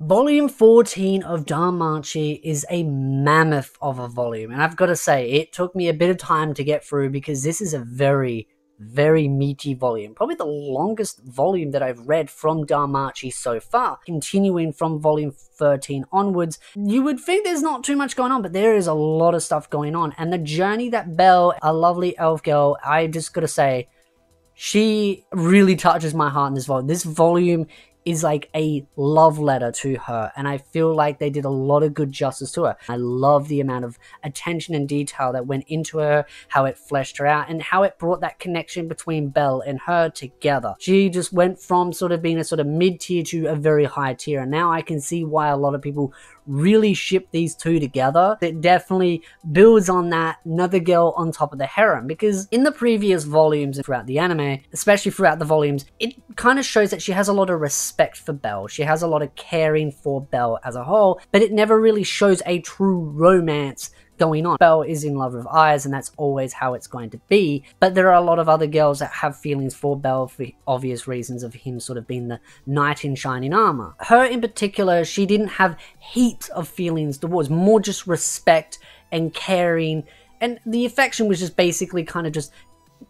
Volume 14 of DanMachi is a mammoth of a volume, and I've got to say, it took me a bit of time to get through because this is a very meaty volume. Probably the longest volume that I've read from DanMachi so far. Continuing from volume 13 onwards, you would think there's not too much going on, but there is a lot of stuff going on. And the journey that Belle, a lovely elf girl, I just gotta say, she really touches my heart in this volume. This volume is like a love letter to her, and I feel like they did a lot of good justice to her. I love the amount of attention and detail that went into her, how it fleshed her out, and how it brought that connection between Belle and her together. She just went from sort of being a sort of mid-tier to a very high tier, and now I can see why a lot of people really ship these two together. It definitely builds on that another girl on top of the harem, because in the previous volumes and throughout the anime, especially throughout the volumes, it kind of shows that she has a lot of respect for Belle. She has a lot of caring for Belle as a whole, but it never really shows a true romance going on. Belle is in love with Eyes, and that's always how it's going to be, but there are a lot of other girls that have feelings for Belle for obvious reasons of him sort of being the knight in shining armor. Her in particular, she didn't have heaps of feelings towards, more just respect and caring, and the affection was just basically kind of just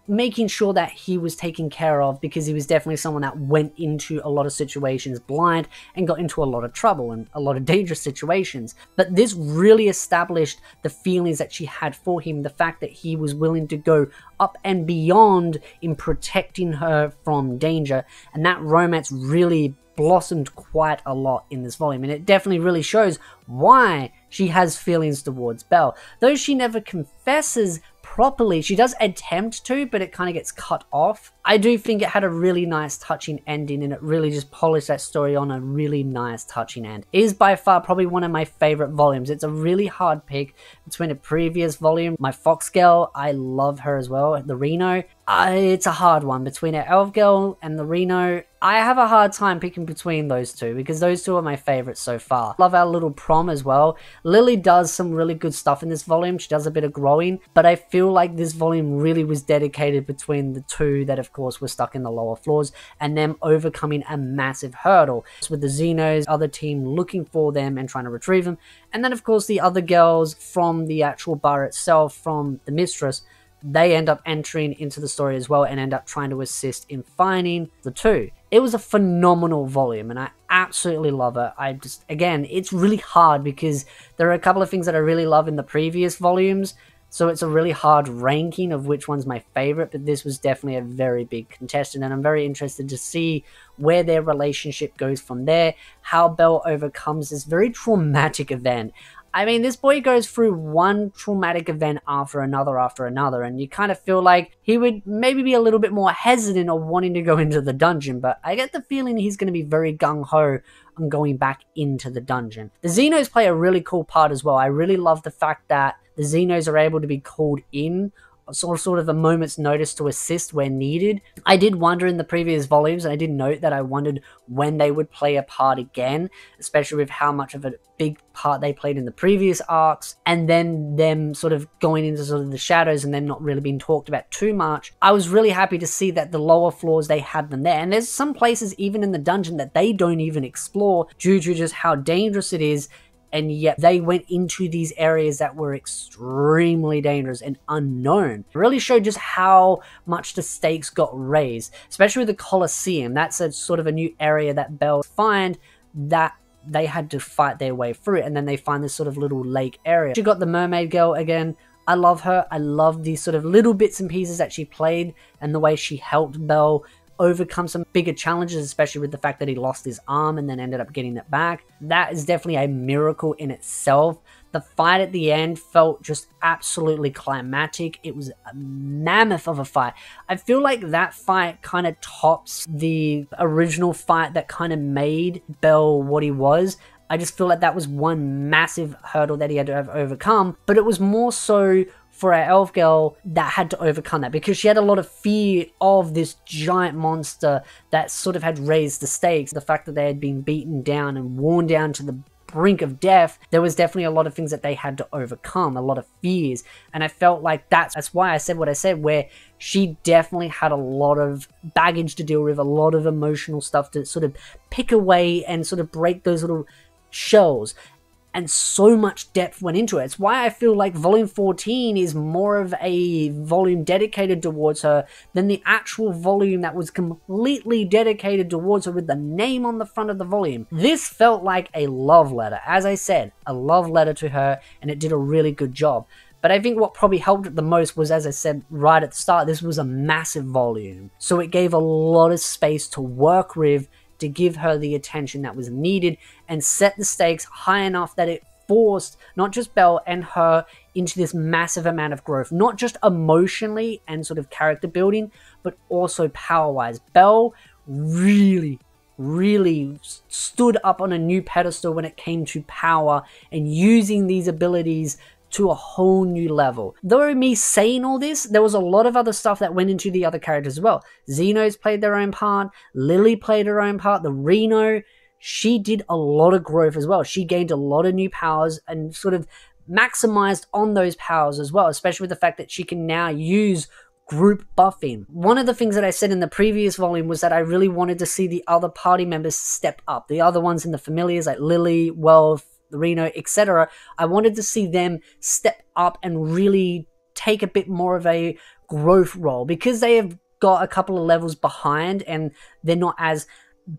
making sure that he was taken care of, because he was definitely someone that went into a lot of situations blind and got into a lot of trouble and a lot of dangerous situations. But this really established the feelings that she had for him, the fact that he was willing to go up and beyond in protecting her from danger, and that romance really blossomed quite a lot in this volume, and it definitely really shows why she has feelings towards Belle. Though she never confesses properly, she does attempt to, but it kind of gets cut off. I do think it had a really nice touching ending, and it really just polished that story on a really nice touching end. It is by far probably one of my favorite volumes. It's a really hard pick between a previous volume, my Fox Girl, I love her as well, the Reno. It's a hard one between an Elf Girl and the Reno. I have a hard time picking between those two, because those two are my favorites so far. Love our little prom as well. Lily does some really good stuff in this volume. She does a bit of growing, but I feel like this volume really was dedicated between the two that of course were stuck in the lower floors, and them overcoming a massive hurdle with the Xenos, other team looking for them and trying to retrieve them, and then of course the other girls from the actual bar itself, from the mistress, they end up entering into the story as well and end up trying to assist in finding the two. It was a phenomenal volume, and I absolutely love it. Again, it's really hard because there are a couple of things that I really love in the previous volumes, so it's a really hard ranking of which one's my favorite, but this was definitely a very big contestant, and I'm very interested to see where their relationship goes from there, how Belle overcomes this very traumatic event. I mean, this boy goes through one traumatic event after another, and you kind of feel like he would maybe be a little bit more hesitant or wanting to go into the dungeon, but I get the feeling he's going to be very gung-ho on going back into the dungeon. The Xenos play a really cool part as well. I really love the fact that the Xenos are able to be called in sort of a moment's notice to assist where needed. I did wonder in the previous volumes, and I did note that I wondered when they would play a part again, especially with how much of a big part they played in the previous arcs, and then them sort of going into sort of the shadows and them not really being talked about too much. I was really happy to see that the lower floors, they had them there, and there's some places even in the dungeon that they don't even explore due to just how dangerous it is, and yet they went into these areas that were extremely dangerous and unknown. It really showed just how much the stakes got raised, especially with the Colosseum. That's a sort of a new area that Belle find that they had to fight their way through it, and then they find this sort of little lake area. She got the mermaid girl again. I love her. I love these sort of little bits and pieces that she played, and the way she helped Belle overcome some bigger challenges, especially with the fact that he lost his arm and then ended up getting it back. That is definitely a miracle in itself. The fight at the end felt just absolutely climactic. It was a mammoth of a fight. I feel like that fight kind of tops the original fight that kind of made Belle what he was. I just feel like that was one massive hurdle that he had to have overcome, but it was more so for our elf girl that had to overcome that, because she had a lot of fear of this giant monster that sort of had raised the stakes. The fact that they had been beaten down and worn down to the brink of death, there was definitely a lot of things that they had to overcome, a lot of fears. And I felt like that's why I said what I said, where she definitely had a lot of baggage to deal with, a lot of emotional stuff to sort of pick away and sort of break those little shells. And so much depth went into it. It's why I feel like volume 14 is more of a volume dedicated towards her than the actual volume that was completely dedicated towards her with the name on the front of the volume. This felt like a love letter. As I said, a love letter to her, and it did a really good job. But I think what probably helped it the most was, as I said right at the start, this was a massive volume. So it gave a lot of space to work with, to give her the attention that was needed, and set the stakes high enough that it forced not just Belle and her into this massive amount of growth, not just emotionally and sort of character building, but also power-wise. Belle really stood up on a new pedestal when it came to power and using these abilities to a whole new level. Though me saying all this, there was a lot of other stuff that went into the other characters as well. Xenos played their own part, Lily played her own part, the Reno, she did a lot of growth as well. She gained a lot of new powers and sort of maximized on those powers as well, especially with the fact that she can now use group buffing. One of the things that I said in the previous volume was that I really wanted to see the other party members step up. The other ones in the familiars like Lily, Wealth, Reno, etc. I wanted to see them step up and really take a bit more of a growth role, because they have got a couple of levels behind and they're not as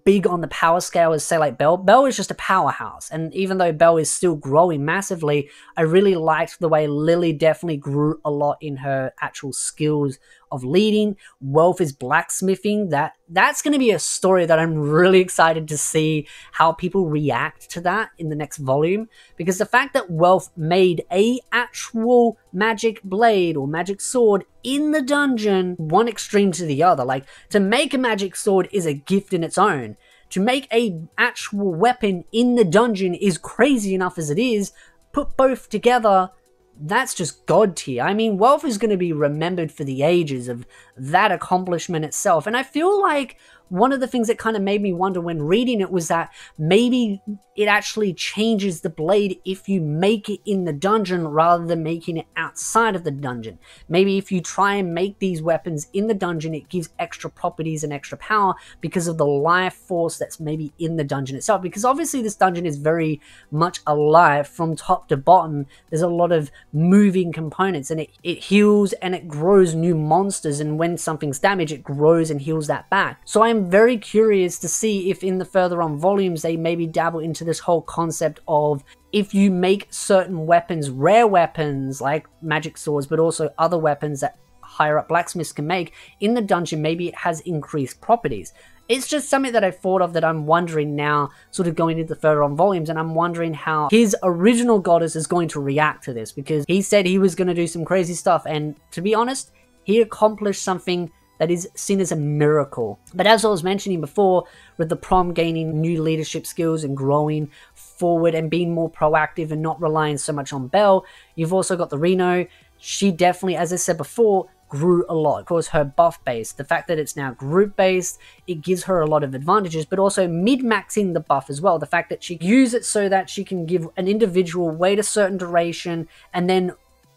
big on the power scale as, say, like Belle. Belle is just a powerhouse, and even though Belle is still growing massively, I really liked the way Lily definitely grew a lot in her actual skills of leading. Wealth is blacksmithing. That's going to be a story that I'm really excited to see how people react to that in the next volume, because the fact that Wealth made a actual magic blade or magic sword in the dungeon, one extreme to the other. Like, to make a magic sword is a gift in its own. To make a actual weapon in the dungeon is crazy enough as it is. Put both together, that's just god tier. I mean, Wealth is going to be remembered for the ages of that accomplishment itself. And I feel like one of the things that kind of made me wonder when reading it was that maybe it actually changes the blade if you make it in the dungeon rather than making it outside of the dungeon. Maybe if you try and make these weapons in the dungeon, it gives extra properties and extra power because of the life force that's maybe in the dungeon itself. Because obviously this dungeon is very much alive from top to bottom. There's a lot of moving components, and it heals and it grows new monsters, and when something's damaged, it grows and heals that back. So I'm very curious to see if in the further on volumes they maybe dabble into this whole concept of, if you make certain weapons, rare weapons like magic swords, but also other weapons that higher up blacksmiths can make in the dungeon, maybe it has increased properties. It's just something that I thought of that I'm wondering now, sort of going into the further on volumes, and I'm wondering how his original goddess is going to react to this, because he said he was going to do some crazy stuff, and to be honest, he accomplished something that is seen as a miracle. But as I was mentioning before, with the prom gaining new leadership skills and growing forward and being more proactive and not relying so much on Belle, you've also got the Reno. She definitely, as I said before, grew a lot. Of course, her buff base, the fact that it's now group based, it gives her a lot of advantages, but also mid-maxing the buff as well. The fact that she can use it so that she can give an individual wait a certain duration and then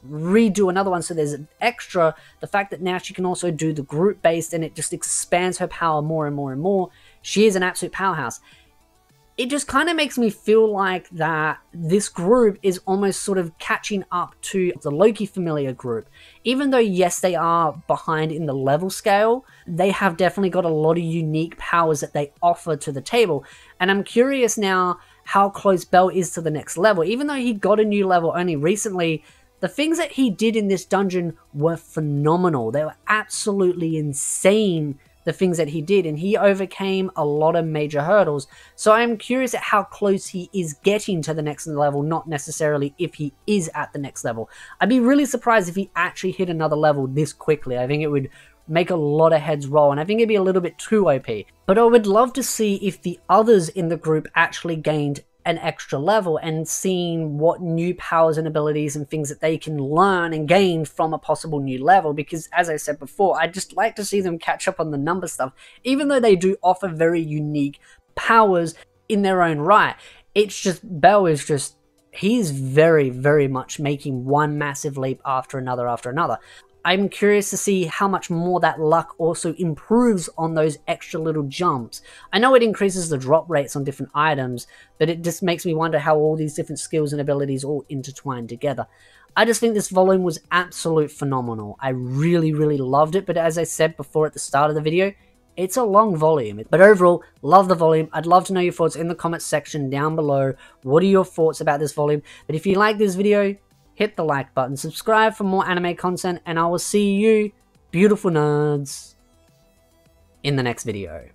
redo another one, so there's an extra. The fact that now she can also do the group based, and it just expands her power more and more and more. She is an absolute powerhouse. It just kind of makes me feel like that this group is almost sort of catching up to the Loki familiar group. Even though, yes, they are behind in the level scale, they have definitely got a lot of unique powers that they offer to the table. And I'm curious now how close Belle is to the next level. Even though he got a new level only recently, the things that he did in this dungeon were phenomenal. They were absolutely insane, the things that he did, and he overcame a lot of major hurdles. So I'm curious at how close he is getting to the next level, not necessarily if he is at the next level. I'd be really surprised if he actually hit another level this quickly. I think it would make a lot of heads roll, and I think it'd be a little bit too OP. But I would love to see if the others in the group actually gained an extra level, and seeing what new powers and abilities and things that they can learn and gain from a possible new level. Because as I said before, I'd just like to see them catch up on the number stuff, even though they do offer very unique powers in their own right. it's just, Bell is just, he's very, very much making one massive leap after another after another. I'm curious to see how much more that luck also improves on those extra little jumps. I know it increases the drop rates on different items, but it just makes me wonder how all these different skills and abilities all intertwine together. I just think this volume was absolute phenomenal. I really, really loved it, but as I said before at the start of the video, it's a long volume. But overall, love the volume. I'd love to know your thoughts in the comments section down below. What are your thoughts about this volume? But if you like this video, hit the like button, subscribe for more anime content, and I will see you, beautiful nerds, in the next video.